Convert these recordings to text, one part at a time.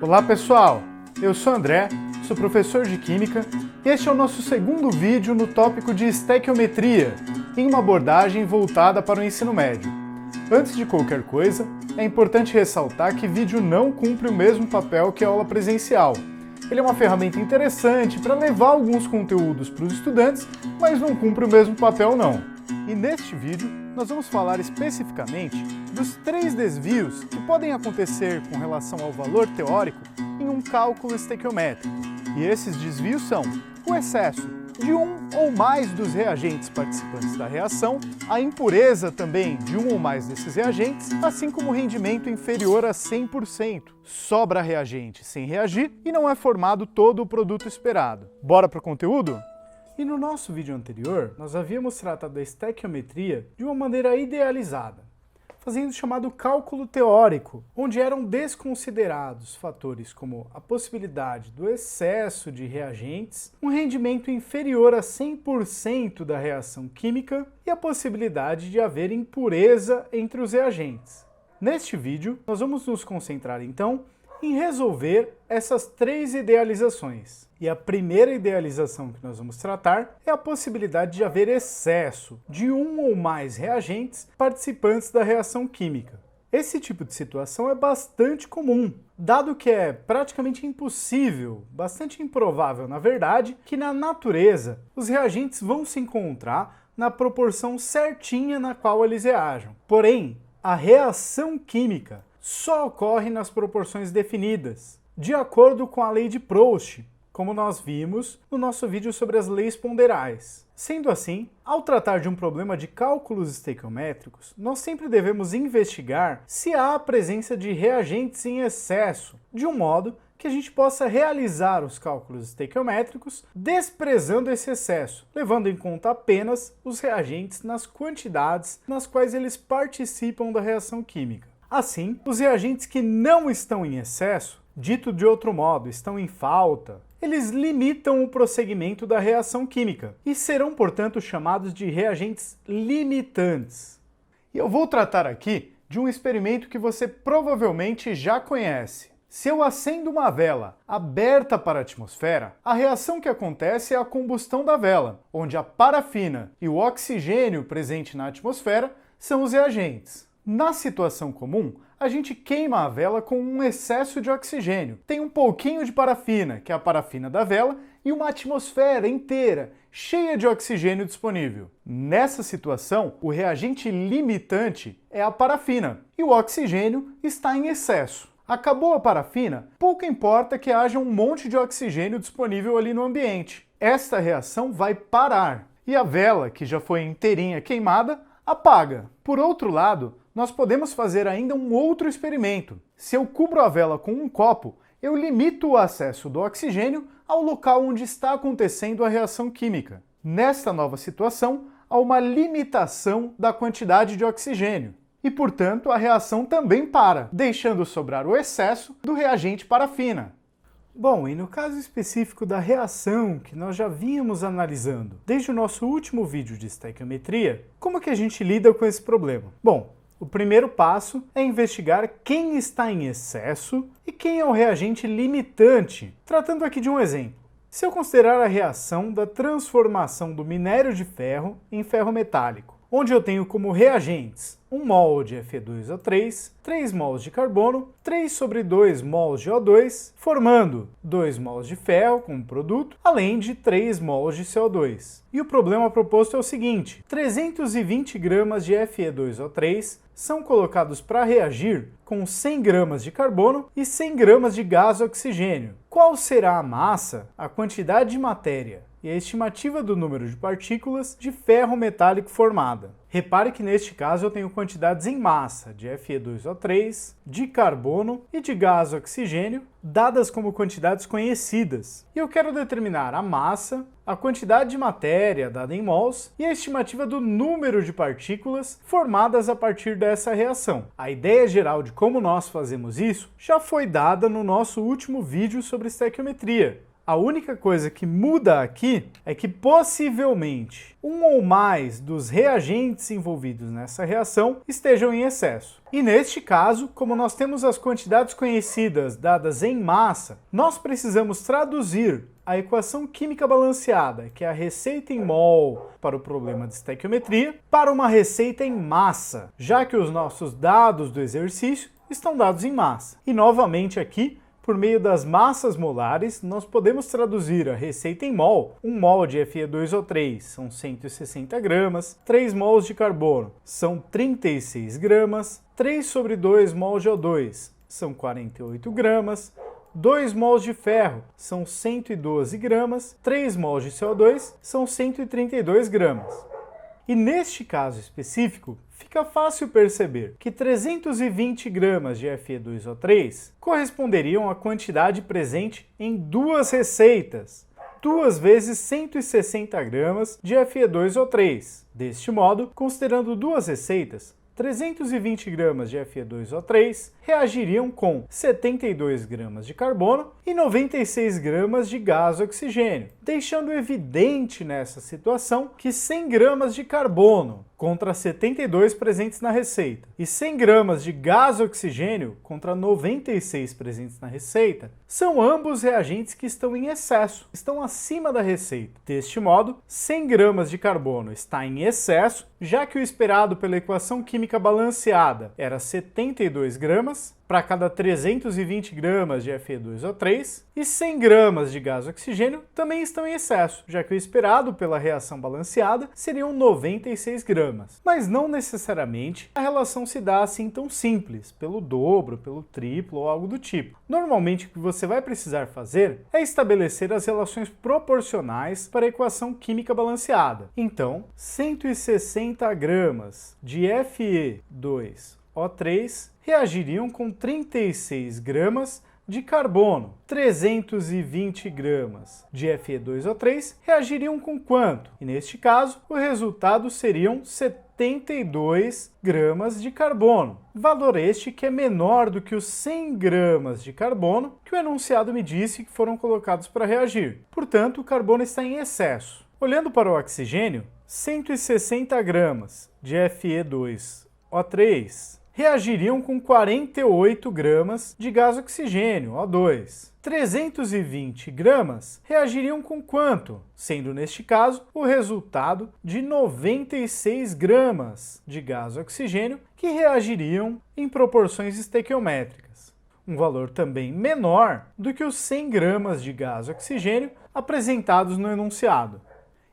Olá pessoal, eu sou André, sou professor de Química e este é o nosso segundo vídeo no tópico de estequiometria, em uma abordagem voltada para o ensino médio. Antes de qualquer coisa, é importante ressaltar que vídeo não cumpre o mesmo papel que a aula presencial. Ele é uma ferramenta interessante para levar alguns conteúdos para os estudantes, mas não cumpre o mesmo papel não. E neste vídeo, nós vamos falar especificamente dos 3 desvios que podem acontecer com relação ao valor teórico em um cálculo estequiométrico. E esses desvios são o excesso de um ou mais dos reagentes participantes da reação, a impureza também de um ou mais desses reagentes, assim como o rendimento inferior a 100%. Sobra reagente sem reagir e não é formado todo o produto esperado. Bora para o conteúdo? E no nosso vídeo anterior, nós havíamos tratado da estequiometria de uma maneira idealizada, fazendo o chamado cálculo teórico, onde eram desconsiderados fatores como a possibilidade do excesso de reagentes, um rendimento inferior a 100% da reação química e a possibilidade de haver impureza entre os reagentes. Neste vídeo, nós vamos nos concentrar então em resolver essas 3 idealizações. E a primeira idealização que nós vamos tratar é a possibilidade de haver excesso de um ou mais reagentes participantes da reação química. Esse tipo de situação é bastante comum, dado que é praticamente impossível, bastante improvável na verdade, que na natureza os reagentes vão se encontrar na proporção certinha na qual eles reajam. Porém, a reação química só ocorre nas proporções definidas, de acordo com a lei de Proust, como nós vimos no nosso vídeo sobre as leis ponderais. Sendo assim, ao tratar de um problema de cálculos estequiométricos, nós sempre devemos investigar se há a presença de reagentes em excesso, de um modo que a gente possa realizar os cálculos estequiométricos desprezando esse excesso, levando em conta apenas os reagentes nas quantidades nas quais eles participam da reação química. Assim, os reagentes que não estão em excesso, dito de outro modo, estão em falta, eles limitam o prosseguimento da reação química e serão, portanto, chamados de reagentes limitantes. E eu vou tratar aqui de um experimento que você provavelmente já conhece. Se eu acendo uma vela aberta para a atmosfera, a reação que acontece é a combustão da vela, onde a parafina e o oxigênio presente na atmosfera são os reagentes. Na situação comum, a gente queima a vela com um excesso de oxigênio. Tem um pouquinho de parafina, que é a parafina da vela, e uma atmosfera inteira, cheia de oxigênio disponível. Nessa situação, o reagente limitante é a parafina, e o oxigênio está em excesso. Acabou a parafina, pouco importa que haja um monte de oxigênio disponível ali no ambiente. Esta reação vai parar, e a vela, que já foi inteirinha queimada, apaga. Por outro lado, nós podemos fazer ainda um outro experimento. Se eu cubro a vela com um copo, eu limito o acesso do oxigênio ao local onde está acontecendo a reação química. Nesta nova situação, há uma limitação da quantidade de oxigênio e, portanto, a reação também para, deixando sobrar o excesso do reagente parafina. Bom, e no caso específico da reação que nós já vínhamos analisando desde o nosso último vídeo de estequiometria, como que a gente lida com esse problema? Bom, o primeiro passo é investigar quem está em excesso e quem é o reagente limitante, tratando aqui de um exemplo. Se eu considerar a reação da transformação do minério de ferro em ferro metálico, onde eu tenho como reagentes 1 mol de Fe2O3, 3 mols de carbono, 3 sobre 2 mols de O2, formando 2 mols de ferro como produto, além de 3 mols de CO2. E o problema proposto é o seguinte: 320 gramas de Fe2O3 são colocados para reagir com 100 gramas de carbono e 100 gramas de gás oxigênio. Qual será a massa, a quantidade de matéria e a estimativa do número de partículas de ferro metálico formada? Repare que neste caso eu tenho quantidades em massa de Fe2O3, de carbono e de gás oxigênio, dadas como quantidades conhecidas. E eu quero determinar a massa, a quantidade de matéria dada em mols e a estimativa do número de partículas formadas a partir dessa reação. A ideia geral de como nós fazemos isso já foi dada no nosso último vídeo sobre estequiometria. A única coisa que muda aqui é que possivelmente um ou mais dos reagentes envolvidos nessa reação estejam em excesso. E neste caso, como nós temos as quantidades conhecidas dadas em massa, nós precisamos traduzir a equação química balanceada, que é a receita em mol para o problema de estequiometria, para uma receita em massa, já que os nossos dados do exercício estão dados em massa. E novamente aqui, por meio das massas molares, nós podemos traduzir a receita em mol. 1 mol de Fe2O3 são 160 gramas, 3 mols de carbono são 36 gramas, 3 sobre 2 mols de O2 são 48 gramas, 2 mols de ferro são 112 gramas, 3 mols de CO2 são 132 gramas. E neste caso específico, fica fácil perceber que 320 gramas de Fe2O3 corresponderiam à quantidade presente em duas receitas, 2 vezes 160 gramas de Fe2O3. Deste modo, considerando duas receitas, 320 gramas de Fe2O3 reagiriam com 72 gramas de carbono e 96 gramas de gás oxigênio, deixando evidente nessa situação que 100 gramas de carbono contra 72 presentes na receita e 100 gramas de gás oxigênio contra 96 presentes na receita são ambos reagentes que estão em excesso, estão acima da receita. Deste modo, 100 gramas de carbono está em excesso, já que o esperado pela equação química balanceada era 72 gramas para cada 320 gramas de Fe2O3 e 100 gramas de gás oxigênio também estão em excesso, já que o esperado pela reação balanceada seriam 96 gramas. Mas não necessariamente a relação se dá assim tão simples, pelo dobro, pelo triplo ou algo do tipo. Normalmente o que você vai precisar fazer é estabelecer as relações proporcionais para a equação química balanceada. Então, 160 gramas de Fe2O3 reagiriam com 36 gramas de carbono. 320 gramas de Fe2O3 reagiriam com quanto? E neste caso, o resultado seriam 72 gramas de carbono. Valor este que é menor do que os 100 gramas de carbono que o enunciado me disse que foram colocados para reagir. Portanto, o carbono está em excesso. Olhando para o oxigênio, 160 gramas de Fe2O3 reagiriam com 48 gramas de gás oxigênio, O2. 320 gramas reagiriam com quanto? Sendo neste caso o resultado de 96 gramas de gás oxigênio que reagiriam em proporções estequiométricas. Um valor também menor do que os 100 gramas de gás oxigênio apresentados no enunciado.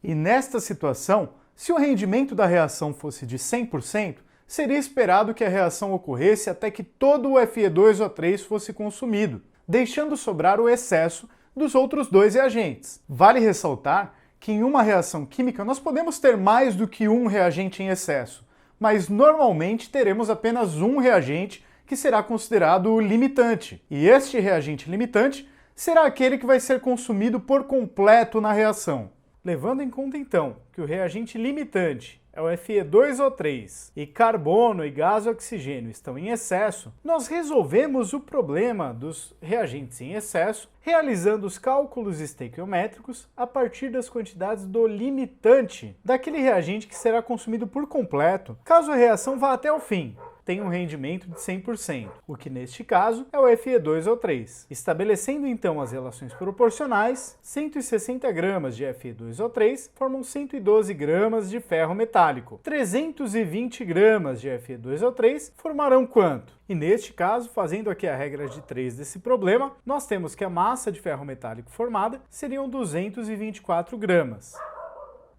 E nesta situação, se o rendimento da reação fosse de 100%, seria esperado que a reação ocorresse até que todo o Fe2O3 fosse consumido, deixando sobrar o excesso dos outros dois reagentes. Vale ressaltar que em uma reação química nós podemos ter mais do que um reagente em excesso, mas normalmente teremos apenas um reagente que será considerado o limitante. E este reagente limitante será aquele que vai ser consumido por completo na reação. Levando em conta então que o reagente limitante é o Fe2O3 e carbono e gás oxigênio estão em excesso, nós resolvemos o problema dos reagentes em excesso realizando os cálculos estequiométricos a partir das quantidades do limitante daquele reagente que será consumido por completo, caso a reação vá até o fim. Tem um rendimento de 100%, o que neste caso é o Fe2O3. Estabelecendo então as relações proporcionais, 160 gramas de Fe2O3 formam 112 gramas de ferro metálico. 320 gramas de Fe2O3 formarão quanto? E neste caso, fazendo aqui a regra de 3 desse problema, nós temos que a massa de ferro metálico formada seriam 224 gramas.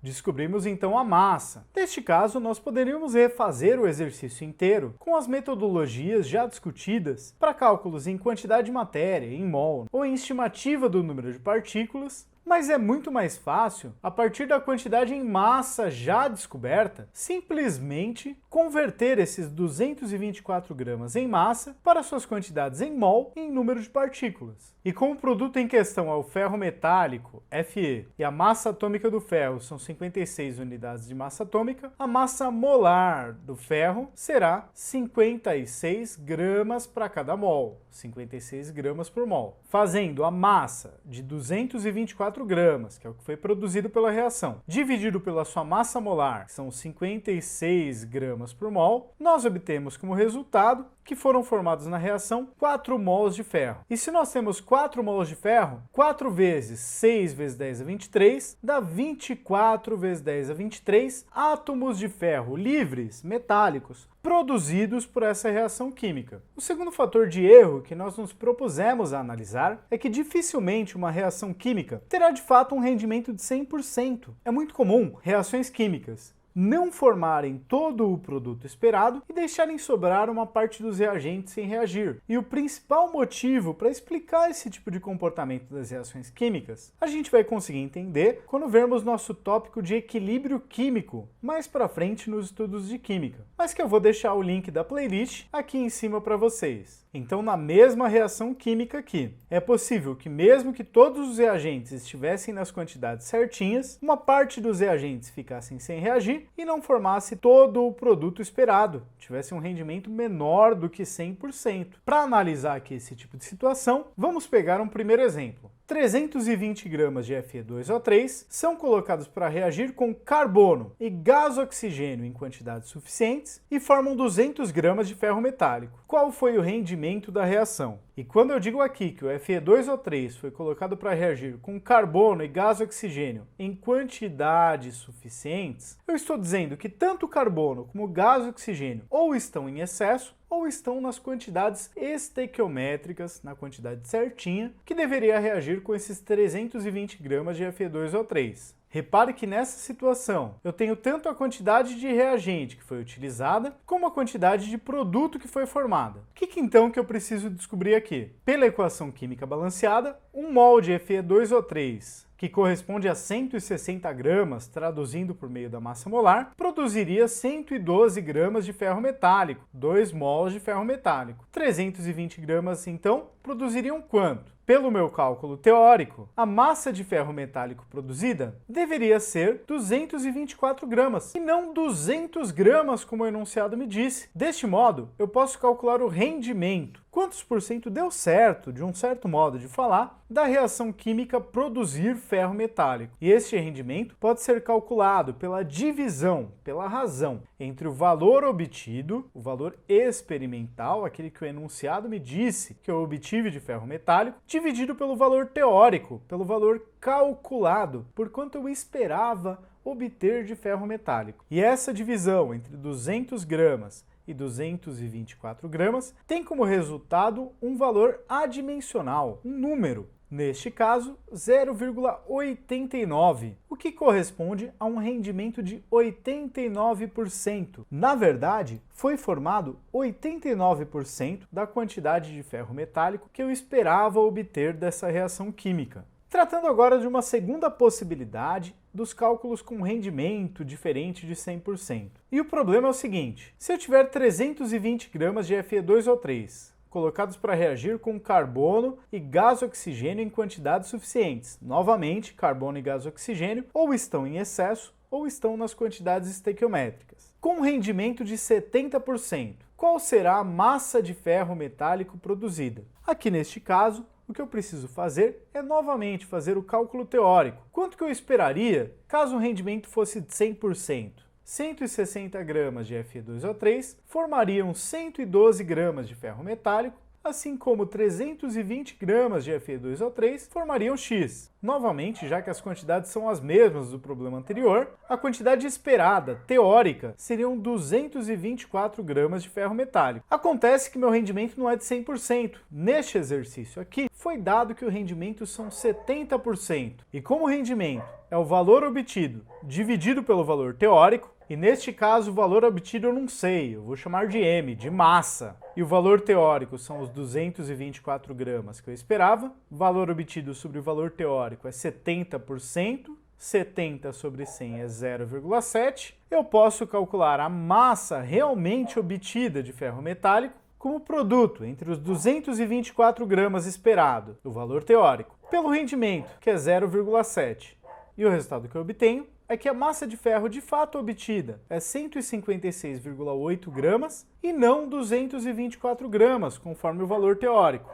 Descobrimos então a massa. Neste caso, nós poderíamos refazer o exercício inteiro com as metodologias já discutidas para cálculos em quantidade de matéria, em mol, ou em estimativa do número de partículas, Mas é muito mais fácil, a partir da quantidade em massa já descoberta, simplesmente converter esses 224 gramas em massa para suas quantidades em mol em número de partículas. E como o produto em questão é o ferro metálico, Fe, e a massa atômica do ferro são 56 unidades de massa atômica, a massa molar do ferro será 56 gramas para cada mol, 56 gramas por mol, fazendo a massa de 224 gramas, que é o que foi produzido pela reação, dividido pela sua massa molar, que são 56 gramas por mol, nós obtemos como resultado que foram formados na reação 4 mols de ferro. E se nós temos 4 mols de ferro, 4 vezes 6 vezes 10 a 23 dá 24 vezes 10 a 23 átomos de ferro livres, metálicos, produzidos por essa reação química. O segundo fator de erro que nós nos propusemos a analisar é que dificilmente uma reação química terá de fato um rendimento de 100%. É muito comum reações químicas não formarem todo o produto esperado e deixarem sobrar uma parte dos reagentes sem reagir. E o principal motivo para explicar esse tipo de comportamento das reações químicas, a gente vai conseguir entender quando vermos nosso tópico de equilíbrio químico mais para frente nos estudos de química, mas que eu vou deixar o link da playlist aqui em cima para vocês. Então, na mesma reação química aqui, é possível que mesmo que todos os reagentes estivessem nas quantidades certinhas, uma parte dos reagentes ficassem sem reagir e não formasse todo o produto esperado, tivesse um rendimento menor do que 100%. Para analisar aqui esse tipo de situação, vamos pegar um primeiro exemplo. 320 gramas de Fe2O3 são colocados para reagir com carbono e gás oxigênio em quantidades suficientes e formam 200 gramas de ferro metálico. Qual foi o rendimento da reação? E quando eu digo aqui que o Fe2O3 foi colocado para reagir com carbono e gás oxigênio em quantidades suficientes, eu estou dizendo que tanto o carbono como o gás oxigênio ou estão em excesso ou estão nas quantidades estequiométricas, na quantidade certinha, que deveria reagir com esses 320 gramas de Fe2O3. Repare que nessa situação eu tenho tanto a quantidade de reagente que foi utilizada, como a quantidade de produto que foi formada. O que então que eu preciso descobrir aqui? Pela equação química balanceada, 1 mol de Fe2O3, que corresponde a 160 gramas, traduzindo por meio da massa molar, produziria 112 gramas de ferro metálico, 2 mols de ferro metálico. 320 gramas, então, produziriam quanto? Pelo meu cálculo teórico, a massa de ferro metálico produzida deveria ser 224 gramas, e não 200 gramas, como o enunciado me disse. Deste modo, eu posso calcular o rendimento, quantos por cento deu certo, de um certo modo de falar, da reação química produzir ferro metálico. E este rendimento pode ser calculado pela divisão, pela razão, entre o valor obtido, o valor experimental, aquele que o enunciado me disse que eu obtive de ferro metálico, dividido pelo valor teórico, pelo valor calculado, por quanto eu esperava obter de ferro metálico. E essa divisão entre 200 gramas e 224 gramas tem como resultado um valor adimensional, um número. Neste caso, 0,89, o que corresponde a um rendimento de 89%. Na verdade, foi formado 89% da quantidade de ferro metálico que eu esperava obter dessa reação química. Tratando agora de uma segunda possibilidade dos cálculos com rendimento diferente de 100%. E o problema é o seguinte: se eu tiver 320 gramas de Fe2O3 colocados para reagir com carbono e gás oxigênio em quantidades suficientes, novamente, carbono e gás oxigênio ou estão em excesso ou estão nas quantidades estequiométricas, com rendimento de 70%, qual será a massa de ferro metálico produzida? Aqui neste caso, o que eu preciso fazer é novamente fazer o cálculo teórico. Quanto que eu esperaria caso o rendimento fosse de 100%? 160 gramas de Fe2O3 formariam 112 gramas de ferro metálico, assim como 320 gramas de Fe2O3 formariam X. Novamente, já que as quantidades são as mesmas do problema anterior, a quantidade esperada, teórica, seriam 224 gramas de ferro metálico. Acontece que meu rendimento não é de 100%. Neste exercício aqui, foi dado que o rendimento são 70%. E como o rendimento é o valor obtido dividido pelo valor teórico, E neste caso o valor obtido eu não sei, eu vou chamar de M, de massa. E o valor teórico são os 224 gramas que eu esperava. O valor obtido sobre o valor teórico é 70%. 70 sobre 100 é 0,7. Eu posso calcular a massa realmente obtida de ferro metálico como produto entre os 224 gramas esperado, o valor teórico, pelo rendimento, que é 0,7. E o resultado que eu obtenho é que a massa de ferro de fato obtida é 156,8 gramas e não 224 gramas, conforme o valor teórico.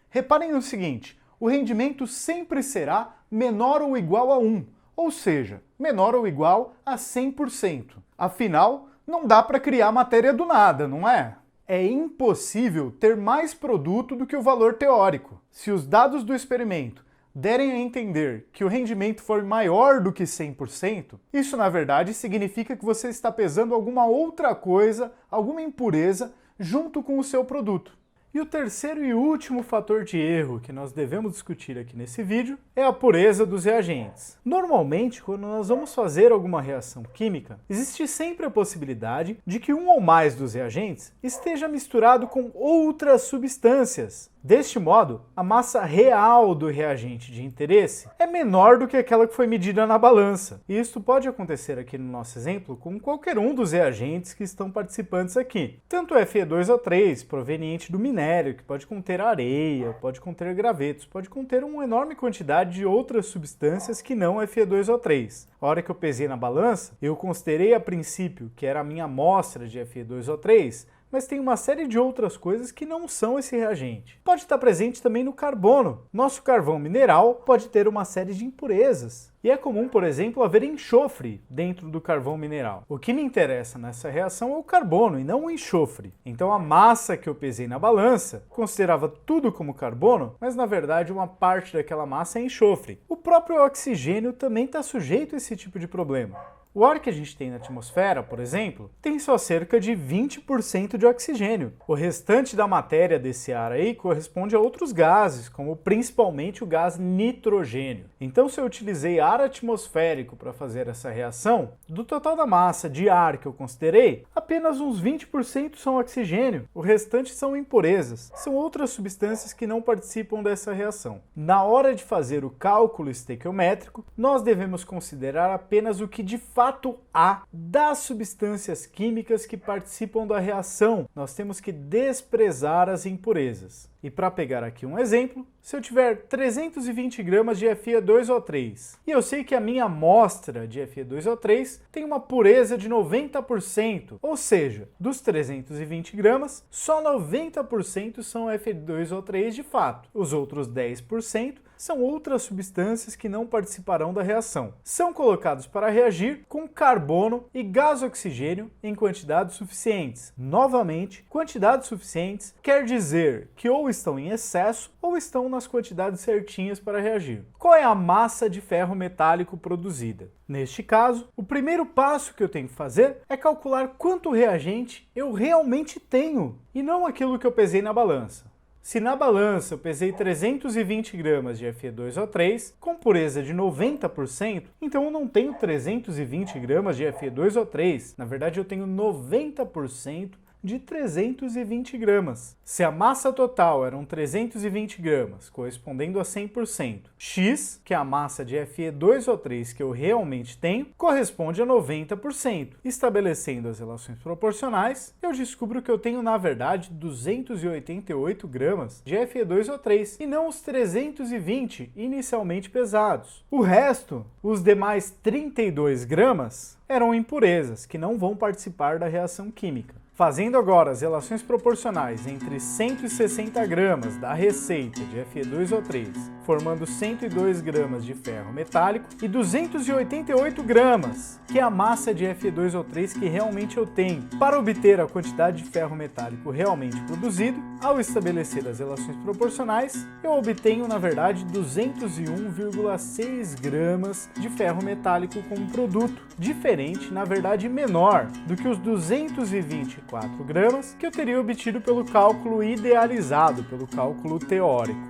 Reparem no seguinte, o rendimento sempre será menor ou igual a 1, ou seja, menor ou igual a 100%. Afinal, não dá para criar matéria do nada, não é? É impossível ter mais produto do que o valor teórico. Se os dados do experimento derem a entender que o rendimento for maior do que 100%, isso na verdade significa que você está pesando alguma outra coisa, alguma impureza, junto com o seu produto. E o terceiro e último fator de erro que nós devemos discutir aqui nesse vídeo é a pureza dos reagentes. Normalmente, quando nós vamos fazer alguma reação química, existe sempre a possibilidade de que um ou mais dos reagentes esteja misturado com outras substâncias. Deste modo, a massa real do reagente de interesse é menor do que aquela que foi medida na balança. E isso pode acontecer aqui no nosso exemplo com qualquer um dos reagentes que estão participantes aqui. Tanto o Fe2O3, proveniente do minério, que pode conter areia, pode conter gravetos, pode conter uma enorme quantidade de outras substâncias que não Fe2O3. A hora que eu pesei na balança, eu considerei a princípio que era a minha amostra de Fe2O3, mas tem uma série de outras coisas que não são esse reagente. Pode estar presente também no carbono. Nosso carvão mineral pode ter uma série de impurezas. E é comum, por exemplo, haver enxofre dentro do carvão mineral. O que me interessa nessa reação é o carbono e não o enxofre. Então a massa que eu pesei na balança considerava tudo como carbono, mas na verdade uma parte daquela massa é enxofre. O próprio oxigênio também está sujeito a esse tipo de problema. O ar que a gente tem na atmosfera, por exemplo, tem só cerca de 20% de oxigênio. O restante da matéria desse ar aí corresponde a outros gases, como principalmente o gás nitrogênio. Então, se eu utilizei ar atmosférico para fazer essa reação, do total da massa de ar que eu considerei, apenas uns 20% são oxigênio. O restante são impurezas. São outras substâncias que não participam dessa reação. Na hora de fazer o cálculo estequiométrico, nós devemos considerar apenas o que de fato há das substâncias químicas que participam da reação. Nós temos que desprezar as impurezas. E para pegar aqui um exemplo, se eu tiver 320 gramas de Fe2O3 e eu sei que a minha amostra de Fe2O3 tem uma pureza de 90%, ou seja, dos 320 gramas, só 90% são Fe2O3 de fato. Os outros 10% são outras substâncias que não participarão da reação. São colocados para reagir com carbono e gás oxigênio em quantidades suficientes. Novamente, quantidades suficientes quer dizer que ou estão em excesso ou estão nas quantidades certinhas para reagir. Qual é a massa de ferro metálico produzida? Neste caso, o primeiro passo que eu tenho que fazer é calcular quanto reagente eu realmente tenho e não aquilo que eu pesei na balança. Se na balança eu pesei 320 gramas de Fe2O3 com pureza de 90%, então eu não tenho 320 gramas de Fe2O3. Na verdade, eu tenho 90% de 320 gramas. Se a massa total eram 320 gramas, correspondendo a 100%, X, que é a massa de Fe2O3 que eu realmente tenho, corresponde a 90%. Estabelecendo as relações proporcionais, eu descubro que eu tenho, na verdade, 288 gramas de Fe2O3 e não os 320 inicialmente pesados. O resto, os demais 32 gramas, eram impurezas que não vão participar da reação química. Fazendo agora as relações proporcionais entre 160 gramas da receita de Fe2O3, formando 102 gramas de ferro metálico, e 288 gramas, que é a massa de Fe2O3 que realmente eu tenho. Para obter a quantidade de ferro metálico realmente produzido, ao estabelecer as relações proporcionais, eu obtenho, na verdade, 201,6 gramas de ferro metálico como produto, diferente, na verdade, menor do que os 224 gramas que eu teria obtido pelo cálculo idealizado, pelo cálculo teórico.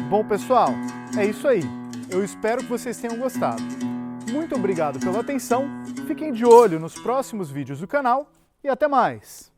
Bom, pessoal, é isso aí. Eu espero que vocês tenham gostado. Muito obrigado pela atenção, fiquem de olho nos próximos vídeos do canal e até mais!